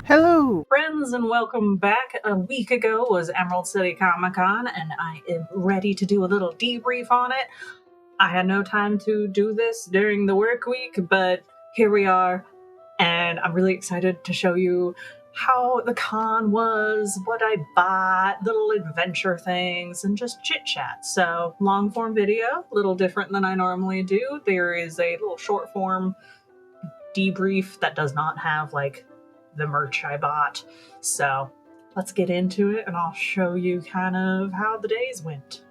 Hello! Friends, and welcome back. A week ago was Emerald City Comic Con, and I am ready to do a little debrief on it. I had no time to do this during the work week, but here we are, and I'm really excited to show you how the con was, what I bought, little adventure things, and just chit chat. So, long form video, a little different than I normally do. There is a little short form debrief that does not have like the merch I bought. So let's get into it and I'll show you kind of how the days went.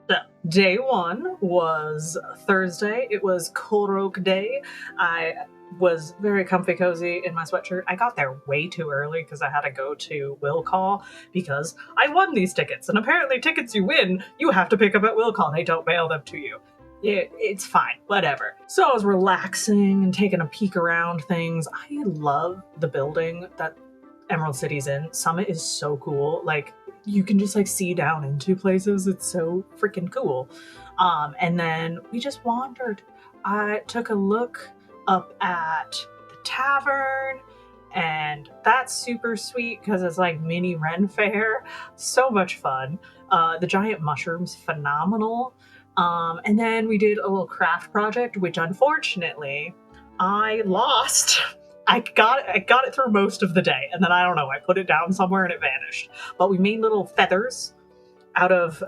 So, day one was Thursday. It was Korok Day. I was very comfy cozy in my sweatshirt. I got there way too early because I had to go to Will Call because I won these tickets. And apparently tickets you win, you have to pick up at Will Call. They don't mail them to you. It's fine, whatever. So I was relaxing and taking a peek around things. I love the building that Emerald City's in. Summit is so cool. Like, you can just like see down into places. It's so freaking cool. And then we just wandered. I took a look up at the tavern, and that's super sweet because it's like mini Ren Fair. So much fun. The giant mushrooms, phenomenal. And then we did a little craft project, which unfortunately I lost. I got it through most of the day, and then I don't know, I put it down somewhere and it vanished. But we made little feathers out of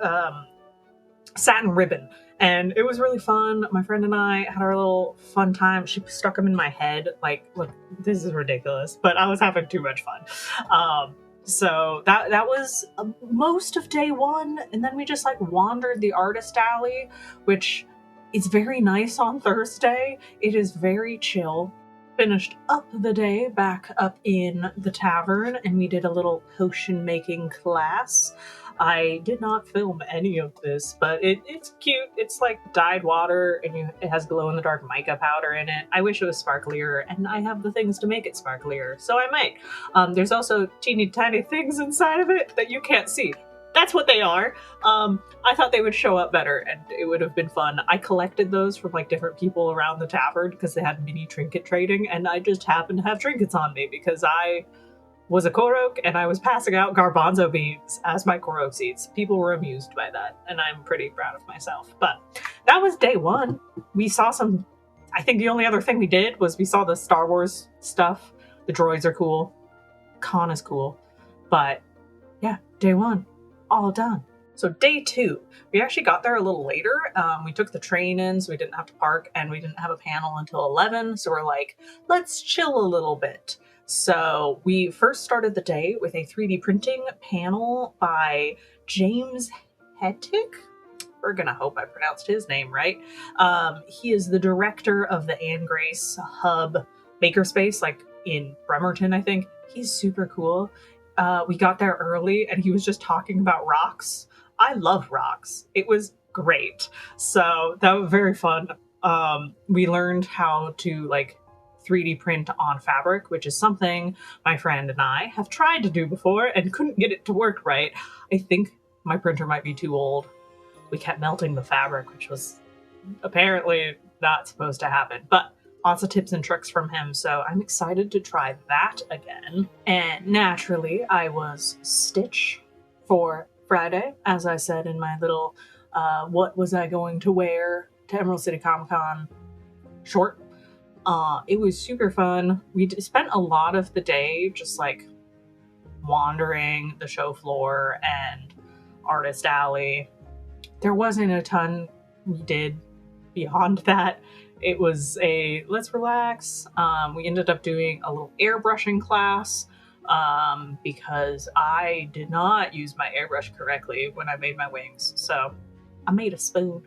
satin ribbon, and it was really fun. My friend and I had our little fun time. She stuck them in my head. Like, look, this is ridiculous, but I was having too much fun. So that was most of day one, and then we just like wandered the artist alley, which is very nice on Thursday. It is very chill. Finished up the day back up in the tavern, and we did a little potion making class. I did not film any of this, but it's cute. It's like dyed water, and it has glow-in-the-dark mica powder in it. I wish it was sparklier, and I have the things to make it sparklier, so I might. There's also teeny tiny things inside of it that you can't see. That's what they are. I thought they would show up better, and it would have been fun. I collected those from like different people around the tavern because they had mini trinket trading, and I just happened to have trinkets on me because I was a Korok and I was passing out garbanzo beans as my Korok seeds. People were amused by that, and I'm pretty proud of myself. But that was day one. We saw some, I think the only other thing we did was we saw the Star Wars stuff. The droids are cool. Con is cool. But yeah, day one, all done. So day two, we actually got there a little later. We took the train in, so we didn't have to park, and we didn't have a panel until 11. So we're like, let's chill a little bit. So we first started the day with a 3D printing panel by James Hettick. We're gonna hope I pronounced his name right. He is the director of the Anne Grace Hub Makerspace, like in Bremerton, I think. He's super cool. We got there early, and he was just talking about rocks. I love rocks. It was great. So that was very fun. We learned how to like 3D print on fabric, which is something my friend and I have tried to do before and couldn't get it to work right. I think my printer might be too old. We kept melting the fabric, which was apparently not supposed to happen, but lots of tips and tricks from him, so I'm excited to try that again. And naturally, I was Stitch for Friday, as I said in my little what was I going to wear to Emerald City Comic Con short. It was super fun. We spent a lot of the day just like wandering the show floor and artist alley. There wasn't a ton we did beyond that. It was a let's relax. We ended up doing a little airbrushing class because I did not use my airbrush correctly when I made my wings. So I made a spoon.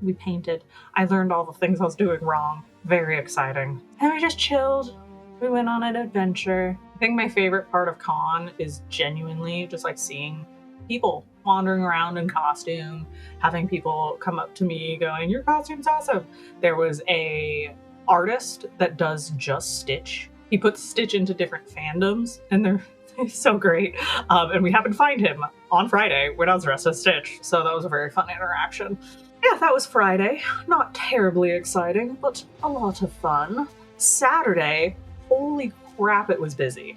We painted. I learned all the things I was doing wrong. Very exciting. And we just chilled. We went on an adventure. I think my favorite part of con is genuinely just like seeing people wandering around in costume, having people come up to me going, "Your costume's awesome." There was a artist that does just Stitch. He puts Stitch into different fandoms, and they're so great. And we happened to find him on Friday when I was dressed as Stitch, so that was a very fun interaction. Yeah, that was Friday. Not terribly exciting, but a lot of fun. Saturday, holy crap, it was busy.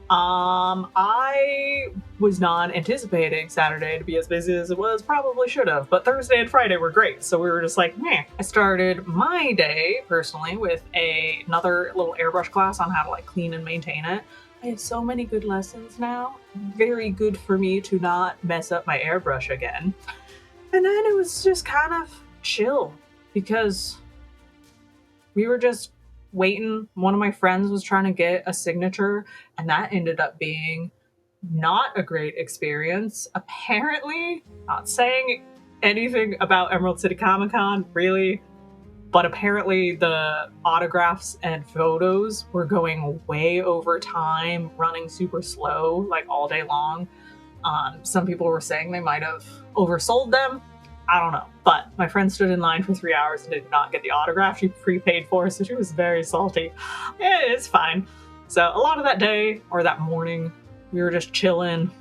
I was not anticipating Saturday to be as busy as it was, probably should have, but Thursday and Friday were great, so we were just like, meh. I started my day, personally, with another little airbrush class on how to, like, clean and maintain it. I have so many good lessons now. Very good for me to not mess up my airbrush again. And then it was just kind of chill, because we were just waiting. One of my friends was trying to get a signature, and that ended up being not a great experience. Apparently, not saying anything about Emerald City Comic Con, really, but apparently the autographs and photos were going way over time, running super slow, like all day long. Some people were saying they might have oversold them. I don't know. But my friend stood in line for 3 hours and did not get the autograph she prepaid for, so she was very salty. Yeah, it's fine. So a lot of that day, or that morning, we were just chilling,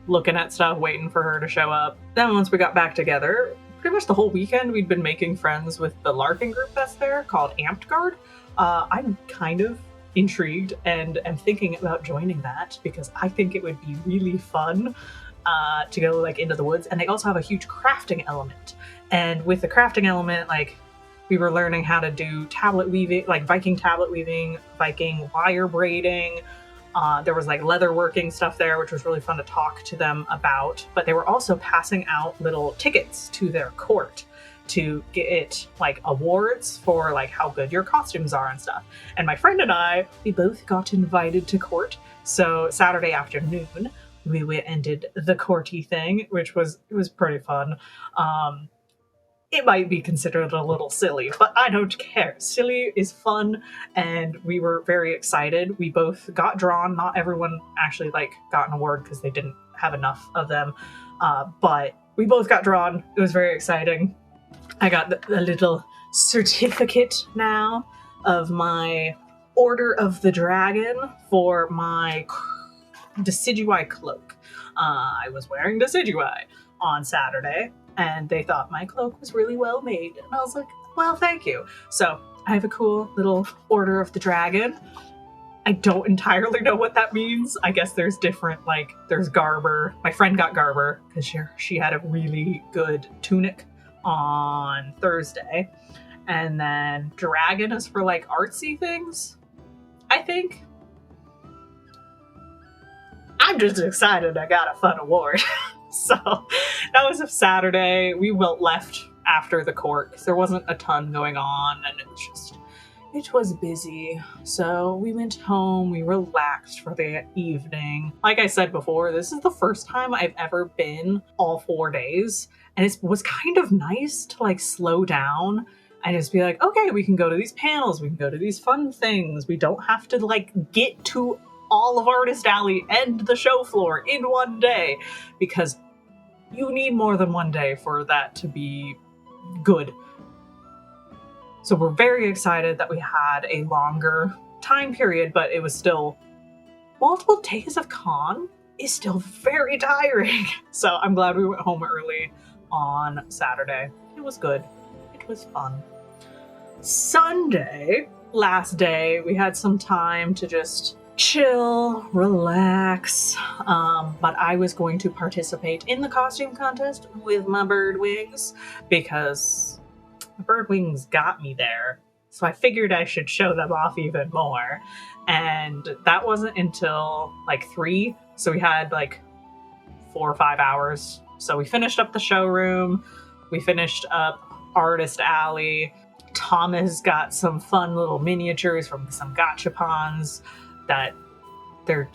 looking at stuff, waiting for her to show up. Then once we got back together, pretty much the whole weekend we'd been making friends with the LARPing group that's there called Amped Guard. I'm kind of intrigued and am thinking about joining that because I think it would be really fun to go like into the woods. And they also have a huge crafting element. And with the crafting element, like, we were learning how to do tablet weaving, like Viking tablet weaving, Viking wire braiding. There was like leather working stuff there, which was really fun to talk to them about. But they were also passing out little tickets to their court to get like awards for like how good your costumes are and stuff. And my friend and I, we both got invited to court. So Saturday afternoon, we went and did the courty thing, which was pretty fun. It might be considered a little silly, but I don't care. Silly is fun, and we were very excited. We both got drawn. Not everyone actually like got an award because they didn't have enough of them, but we both got drawn. It was very exciting. I got a little certificate now of my Order of the Dragon for my Decidui cloak. I was wearing Decidui on Saturday, and they thought my cloak was really well made. And I was like, well, thank you. So I have a cool little Order of the Dragon. I don't entirely know what that means. I guess there's different, like, there's Garber. My friend got Garber because she had a really good tunic on Thursday. And then Dragon is for, like, artsy things, I think. I'm just excited I got a fun award. So that was a Saturday. We left after the court because there wasn't a ton going on, and it was busy. So we went home, we relaxed for the evening. Like I said before, this is the first time I've ever been all 4 days, and it was kind of nice to like slow down and just be like, okay, we can go to these panels, we can go to these fun things. We don't have to like get to all of Artist Alley and the show floor in one day, because you need more than one day for that to be good. So we're very excited that we had a longer time period, but it was still multiple days of con is still very tiring. So I'm glad we went home early on Saturday. It was good. It was fun. Sunday, last day, we had some time to just chill, relax, but I was going to participate in the costume contest with my bird wings because the bird wings got me there, so I figured I should show them off even more. And that wasn't until like 3, so we had like 4 or 5 hours. So we finished up the showroom, we finished up Artist Alley. Thomas got some fun little miniatures from some gachapons that they're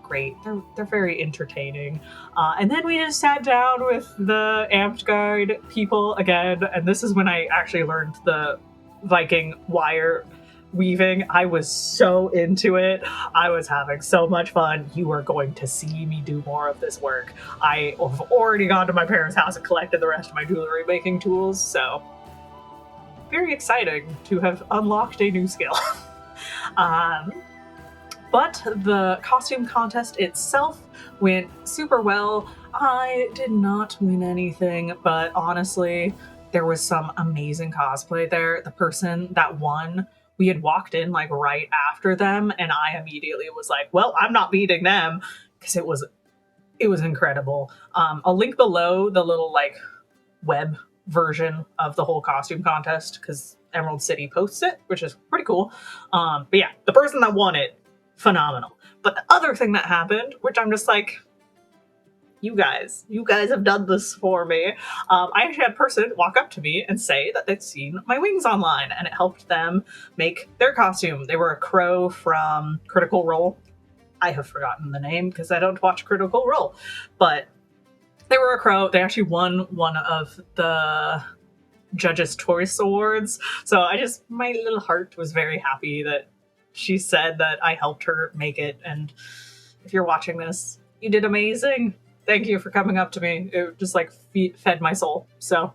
great. They're very entertaining. And then we just sat down with the Amped Guard people again, and this is when I actually learned the Viking wire weaving. I was so into it. I was having so much fun. You are going to see me do more of this work. I have already gone to my parents' house and collected the rest of my jewelry making tools, so very exciting to have unlocked a new skill. But the costume contest itself went super well. I did not win anything, but honestly, there was some amazing cosplay there. The person that won we had walked in like right after them, and I immediately was like, well, I'm not beating them, because it was incredible. I'll link below the little like web version of the whole costume contest, because Emerald City posts it, which is pretty cool. But yeah, the person that won it, phenomenal. But the other thing that happened, which I'm just like, you guys have done this for me. I actually had a person walk up to me and say that they'd seen my wings online, and it helped them make their costume. They were a crow from Critical Role. I have forgotten the name because I don't watch Critical Role, but they were a crow. They actually won one of the Judges' Choice Awards. So my little heart was very happy that she said that I helped her make it. And if you're watching this, you did amazing. Thank you for coming up to me. It just like fed my soul. So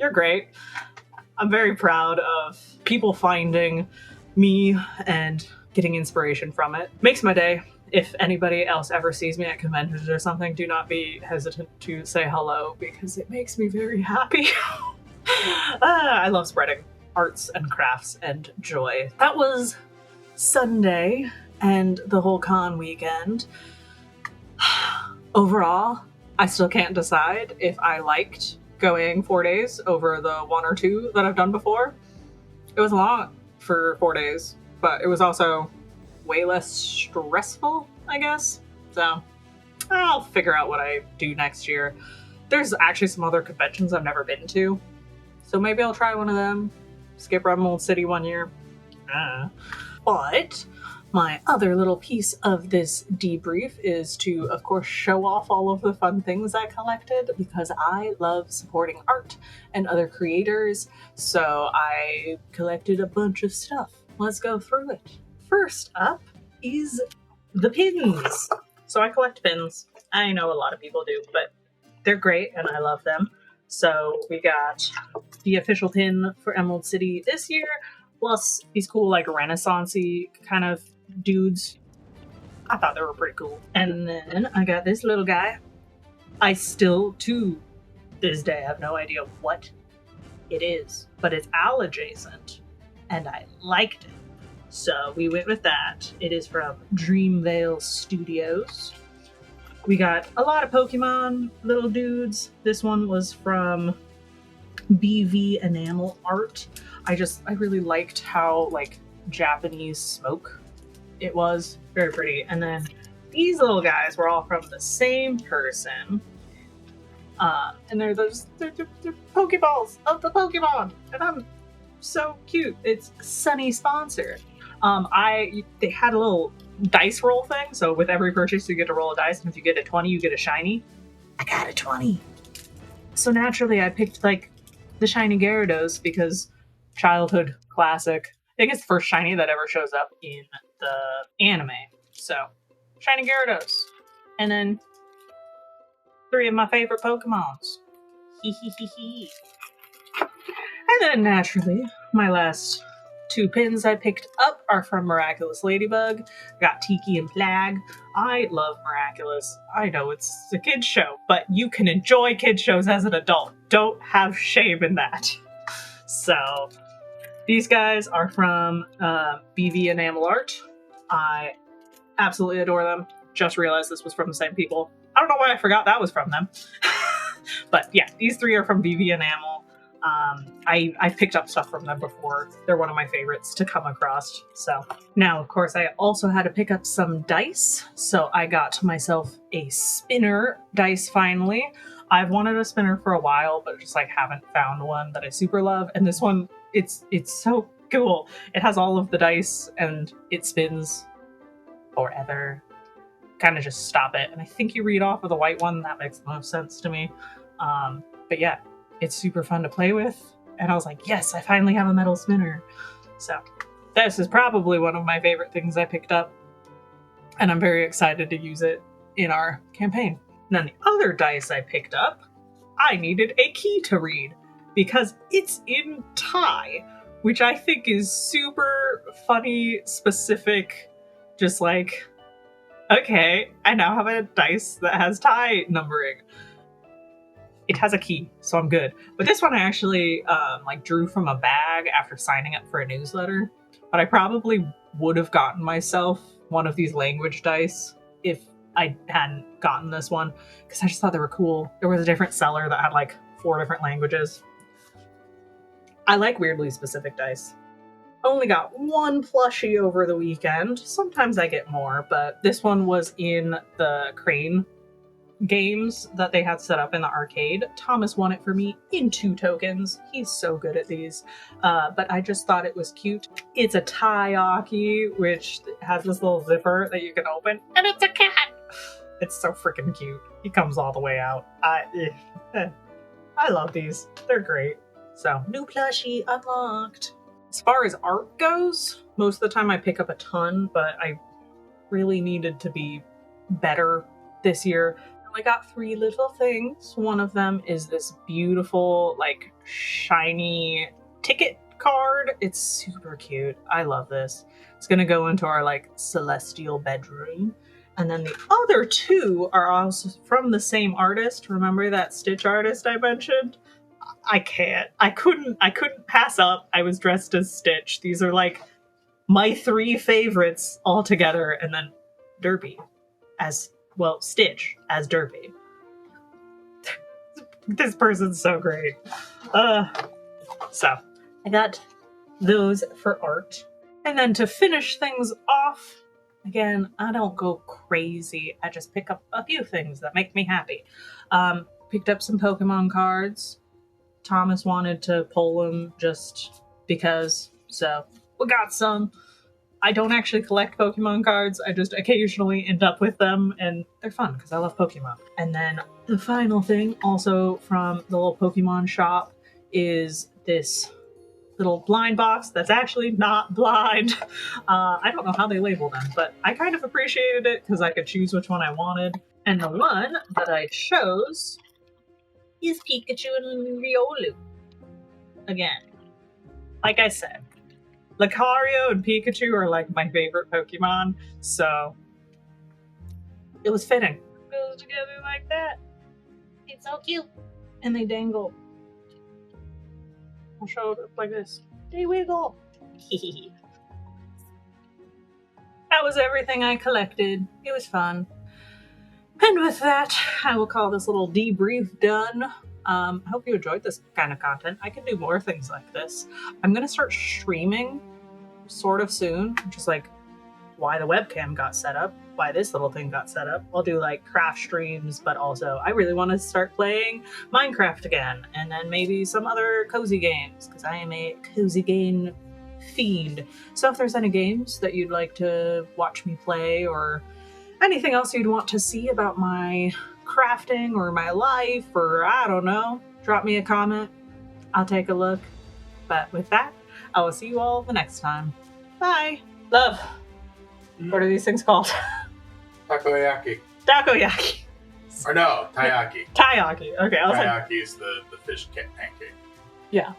you're great. I'm very proud of people finding me and getting inspiration from it. Makes my day. If anybody else ever sees me at conventions or something, do not be hesitant to say hello, because it makes me very happy. I love spreading arts and crafts and joy. That was Sunday and the whole con weekend. Overall, I still can't decide if I liked going 4 days over the 1 or 2 that I've done before. It was a lot for 4 days, but it was also way less stressful, I guess. So I'll figure out what I do next year. There's actually some other conventions I've never been to, so maybe I'll try one of them. Skip Emerald City 1 year. But my other little piece of this debrief is to, of course, show off all of the fun things I collected, because I love supporting art and other creators. So I collected a bunch of stuff. Let's go through it. First up is the pins. So I collect pins. I know a lot of people do, but they're great and I love them. So we got the official pin for Emerald City this year, plus these cool like Renaissance-y kind of dudes. I thought they were pretty cool. And then I got this little guy. I still, to this day, have no idea what it is, but it's owl adjacent, and I liked it. So we went with that. It is from Dreamvale Studios. We got a lot of Pokemon little dudes. This one was from BV Enamel Art. I really liked how like Japanese smoke it was. Very pretty. And then these little guys were all from the same person. And they're Pokeballs of the Pokemon. And I'm so cute. It's Sunny sponsored. They had a little dice roll thing, so with every purchase you get to roll a dice, and if you get a 20 you get a shiny. I got a 20. So naturally I picked like the shiny Gyarados, because childhood classic. I think it's the first shiny that ever shows up in the anime. So shiny Gyarados. And then 3 of my favorite Pokemons. Hee. And then naturally, my last 2 pins I picked up are from Miraculous Ladybug. Got Tiki and Plag. I love Miraculous. I know it's a kid's show, but you can enjoy kids shows as an adult. Don't have shame in that. So these guys are from BV Enamel Art. I absolutely adore them. Just realized this was from the same people. I don't know why I forgot that was from them. But yeah, these 3 are from BV Enamel. I've picked up stuff from them before. They're one of my favorites to come across. So now, of course, I also had to pick up some dice. So I got myself a spinner dice finally. I've wanted a spinner for a while, but just like haven't found one that I super love. And this one, it's so cool. It has all of the dice and it spins forever. Kind of just stop it. And I think you read off of the white one. That makes the most sense to me. But yeah, it's super fun to play with. And I was like, yes, I finally have a metal spinner. So this is probably one of my favorite things I picked up. And I'm very excited to use it in our campaign. And then the other dice I picked up, I needed a key to read because it's in Thai, which I think is super funny, specific, just like, okay, I now have a dice that has Thai numbering. It has a key, so I'm good. But this one I actually drew from a bag after signing up for a newsletter. But I probably would have gotten myself one of these language dice if I hadn't gotten this one, because I just thought they were cool. There was a different seller that had like 4 different languages. I like weirdly specific dice. Only got 1 plushie over the weekend. Sometimes I get more, but this one was in the Crane games that they had set up in the arcade. Thomas won it for me in 2 tokens. He's so good at these. But I just thought it was cute. It's a taiyaki, which has this little zipper that you can open, and it's a cat. It's so freaking cute. He comes all the way out. I love these. They're great. So, new plushie unlocked. As far as art goes, most of the time I pick up a ton, but I really needed to be better this year. I got 3 little things. One of them is this beautiful, like, shiny ticket card. It's super cute. I love this. It's gonna go into our, like, celestial bedroom. And then the other 2 are also from the same artist. Remember that Stitch artist I mentioned? I can't. I couldn't pass up. I was dressed as Stitch. These are, like, my 3 favorites all together, and then Derpy as well, Stitch as Derpy. This person's so great. So I got those for art. And then to finish things off, again, I don't go crazy. I just pick up a few things that make me happy. Picked up some Pokemon cards. Thomas wanted to pull them just because, so we got some. I don't actually collect Pokemon cards. I just occasionally end up with them, and they're fun because I love Pokemon. And then the final thing, also from the little Pokemon shop, is this little blind box that's actually not blind. I don't know how they label them, but I kind of appreciated it because I could choose which one I wanted. And the one that I chose is Pikachu and Riolu. Again, like I said, Lucario and Pikachu are like my favorite Pokemon, so it was fitting. It goes together like that. It's so cute. And they dangle. I'll show it like this. They wiggle. That was everything I collected. It was fun. And with that, I will call this little debrief done. I hope you enjoyed this kind of content. I can do more things like this. I'm going to start streaming sort of soon, just like why the webcam got set up, why this little thing got set up. I'll do like craft streams, but also I really want to start playing Minecraft again, and then maybe some other cozy games, because I am a cozy game fiend. So if there's any games that you'd like to watch me play, or anything else you'd want to see about my crafting or my life, or I don't know, drop me a comment. I'll take a look. But with that, I will see you all the next time. Bye. Love. What are these things called? Takoyaki. Takoyaki. Or no, taiyaki. Taiyaki. Okay, I was like, Taiyaki is the fish pancake. yeah.